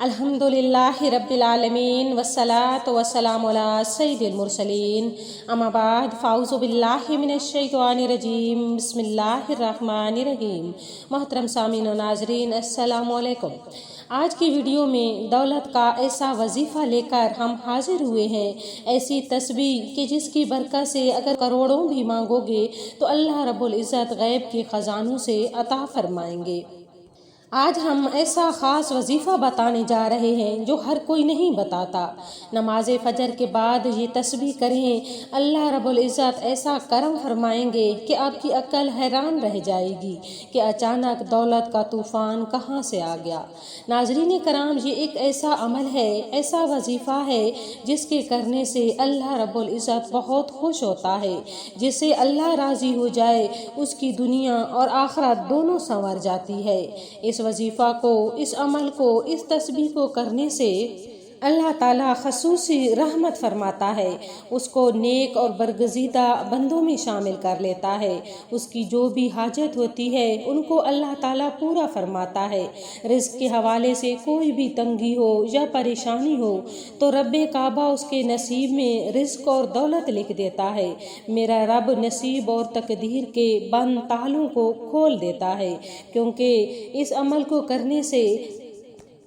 अल्हम्दुलिल्लाहि रब्बिल आलमीन वस्सलातु वस्सलामु अला सय्यिदिल मुरसलीन अम्मा बाद फ़ाऊज़ु बिल्लाहि मिनश शैतानिर रजीम बिस्मिल्लाहिर रहमानिर रहीम। मोहतरम सामीन और नाज़रीन, अस्सलामु अलैकुम। आज की वीडियो में दौलत का ऐसा वजीफ़ा लेकर हम हाजिर हुए हैं, ऐसी तस्बीह कि जिसकी बरकत से अगर करोड़ों भी मांगोगे तो अल्लाह रब्बुल इज़्ज़त गैब के ख़जानों से अता फरमाएंगे। आज हम ऐसा ख़ास वजीफ़ा बताने जा रहे हैं जो हर कोई नहीं बताता। नमाज फ़जर के बाद ये तस्बीह करें, अल्लाह रब्बुल इज़्ज़त ऐसा करम फरमाएंगे कि आपकी अक्ल हैरान रह जाएगी कि अचानक दौलत का तूफ़ान कहाँ से आ गया। नाज़रीन कराम, ये एक ऐसा अमल है, ऐसा वजीफ़ा है जिसके करने से अल्लाह रब्बुल इज़्ज़त बहुत खुश होता है। जिससे अल्लाह राज़ी हो जाए उसकी दुनिया और आखिरत दोनों संवर जाती है। इस वजीफ़ा को, इस अमल को, इस तस्बीह को करने से अल्लाह ताला खसूसी रहमत फरमाता है, उसको नेक और बरगज़ीदा बंदों में शामिल कर लेता है। उसकी जो भी हाजत होती है उनको अल्लाह ताला पूरा फरमाता है। रिज़्क़ के हवाले से कोई भी तंगी हो या परेशानी हो तो रब्बे काबा उसके नसीब में रिज़्क़ और दौलत लिख देता है। मेरा रब नसीब और तकदीर के बंद तालों को खोल देता है, क्योंकि इस अमल को करने से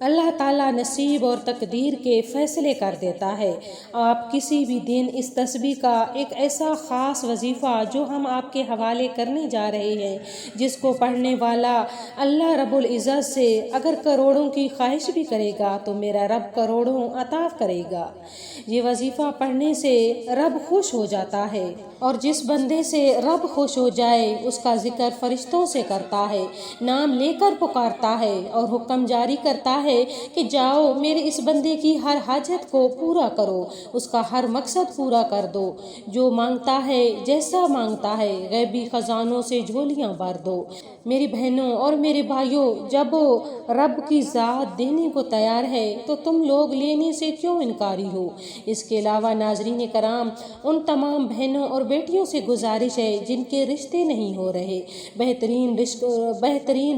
अल्लाह ताला नसीब और तकदीर के फ़ैसले कर देता है। आप किसी भी दिन इस तस्बीह का एक ऐसा ख़ास वजीफ़ा जो हम आपके हवाले करने जा रहे हैं, जिसको पढ़ने वाला अल्लाह रब्बुल इज़्ज़त से अगर करोड़ों की ख्वाहिश भी करेगा तो मेरा रब करोड़ों अता करेगा। ये वजीफ़ा पढ़ने से रब खुश हो जाता है, और जिस बंदे से रब खुश हो जाए उसका जिक्र फरिश्तों से करता है, नाम लेकर पुकारता है और हुक्म जारी करता है कि जाओ मेरे इस बंदे की हर हाजत को पूरा करो, उसका हर मकसद पूरा कर दो। जो मांगता है, जैसा मांगता है, गैबी खजानों से झोलियां भर दो। मेरी बहनों और मेरे भाइयों, जब रब की ज़ात देने को तैयार है तो तुम लोग लेने से क्यों इनकारी हो। इसके अलावा नाज़रीन कराम, उन तमाम बहनों और बेटियों से गुजारिश है जिनके रिश्ते नहीं हो रहे, बेहतरीन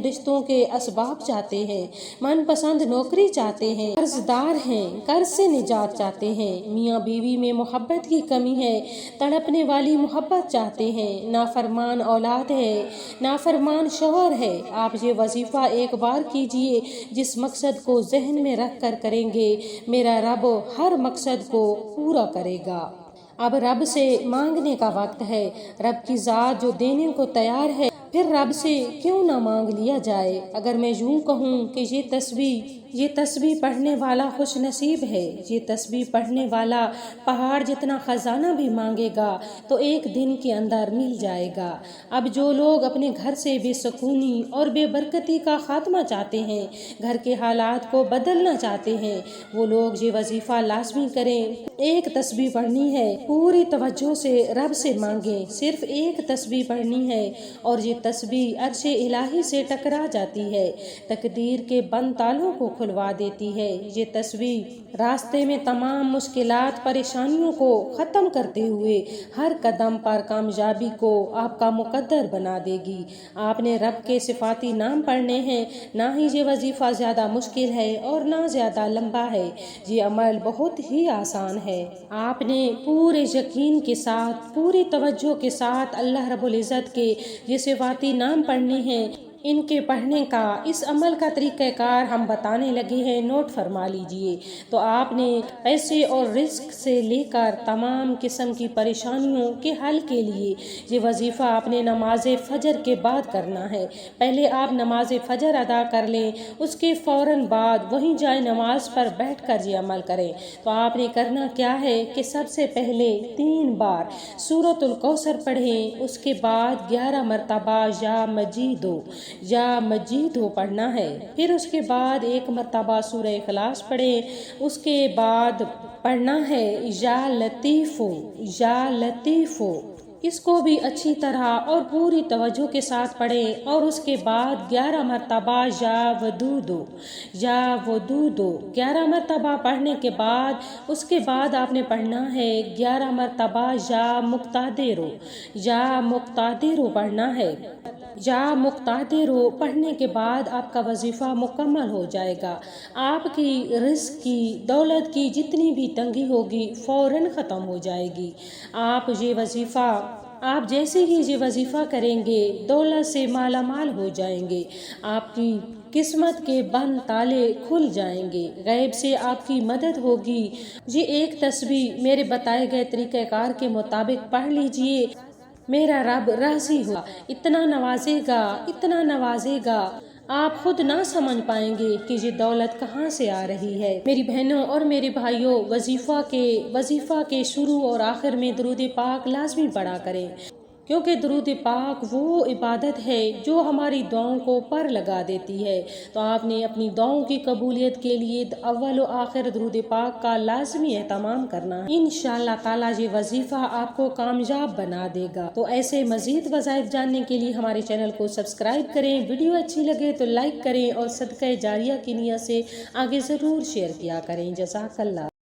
रिश्तों के असबाब चाहते हैं, मनपसंद नौकरी चाहते हैं, कर्जदार हैं, कर्ज से निजात चाहते हैं, मियाँ बीवी में मोहब्बत की कमी है, तड़पने वाली मोहब्बत चाहते हैं, नाफरमान औलाद है, नाफरमान शौहर है। आप ये वजीफ़ा एक बार कीजिए, जिस मकसद को जहन में रख कर करेंगे मेरा रब हर मकसद को पूरा करेगा। अब रब से मांगने का वक्त है। रब की ज़ात जो देने को तैयार है, फिर रब से क्यों ना मांग लिया जाए। अगर मैं यूँ कहूँ कि ये तस्बीह पढ़ने वाला खुश नसीब है, ये तस्बीह पढ़ने वाला पहाड़ जितना ख़जाना भी मांगेगा तो एक दिन के अंदर मिल जाएगा। अब जो लोग अपने घर से बेसुकूनी और बेबरकती का खात्मा चाहते हैं, घर के हालात को बदलना चाहते हैं, वो लोग ये वजीफ़ा लाजमी करें। एक तस्बीह पढ़नी है, पूरी तवज्जो से रब से मांगे। सिर्फ एक तस्बीह पढ़नी है और ये तस्बीह अर्शे इलाही से टकरा जाती है, तकदीर के बंद तालों को खुलवा देती है। ये तस्बीह रास्ते में तमाम मुश्किलात परेशानियों को ख़त्म करते हुए हर कदम पर कामयाबी को आपका मुकद्दर बना देगी। आपने रब के सिफाती नाम पढ़ने हैं। ना ही ये वजीफ़ा ज़्यादा मुश्किल है और ना ज़्यादा लंबा है, ये अमल बहुत ही आसान है। आपने पूरे यकीन के साथ, पूरी तवज्जो के साथ अल्लाह रब्बुल इज़्ज़त के ये सिफाती नाम पढ़ने हैं। इनके पढ़ने का, इस अमल का तरीक़ाकार हम बताने लगे हैं, नोट फरमा लीजिए। तो आपने पैसे और रिस्क से लेकर तमाम किस्म की परेशानियों के हल के लिए ये वजीफ़ा आपने नमाज फ़जर के बाद करना है। पहले आप नमाज फ़जर अदा कर लें, उसके फ़ौरन बाद वहीं जाए नमाज पर बैठ कर ये अमल करें। तो आपने करना क्या है कि सबसे पहले 3 बार सूरतुल कौसर पढ़ें, उसके बाद 11 मरतबा या मजीदो पढ़ना है। फिर उसके बाद 1 मरतबा सूरह इखलास पढ़ें, उसके बाद पढ़ना है या लतीफ़ो। इसको भी अच्छी तरह और पूरी तवज्जो के साथ पढ़ें, और उसके बाद 11 मरतबा या वदूदो 11 मरतबा पढ़ने के बाद उसके बाद आपने पढ़ना है 11 मरतबा या मुक्तादिरो पढ़ना है। یا مقتدر ہو، پڑھنے کے بعد آپ کا وظیفہ مکمل ہو جائے گا۔ آپ کی رزق کی، دولت کی جتنی بھی تنگی ہوگی فوراً ختم ہو جائے گی۔ آپ جیسے ہی یہ وظیفہ کریں گے دولت سے مالا مال ہو جائیں گے، آپ کی قسمت کے بند تالے کھل جائیں گے، غیب سے آپ کی مدد ہوگی۔ یہ ایک تسبیح میرے بتائے گئے طریقہ کار کے مطابق پڑھ لیجئے، میرا رب راضی ہوا، اتنا نوازے گا آپ خود نہ سمجھ پائیں گے کہ یہ دولت کہاں سے آ رہی ہے۔ میری بہنوں اور میرے بھائیوں، وظیفہ کے شروع اور آخر میں درود پاک لازمی پڑھا کریں، کیونکہ درود پاک وہ عبادت ہے جو ہماری دعاؤں کو پر لگا دیتی ہے۔ تو آپ نے اپنی دعاؤں کی قبولیت کے لیے اول و آخر درود پاک کا لازمی اہتمام کرنا ہے۔ انشاءاللہ تعالیٰ یہ وظیفہ آپ کو کامیاب بنا دے گا۔ تو ایسے مزید وظائف جاننے کے لیے ہمارے چینل کو سبسکرائب کریں، ویڈیو اچھی لگے تو لائک کریں اور صدقہ جاریہ کی نیت سے آگے ضرور شیئر کیا کریں۔ جزاک اللہ۔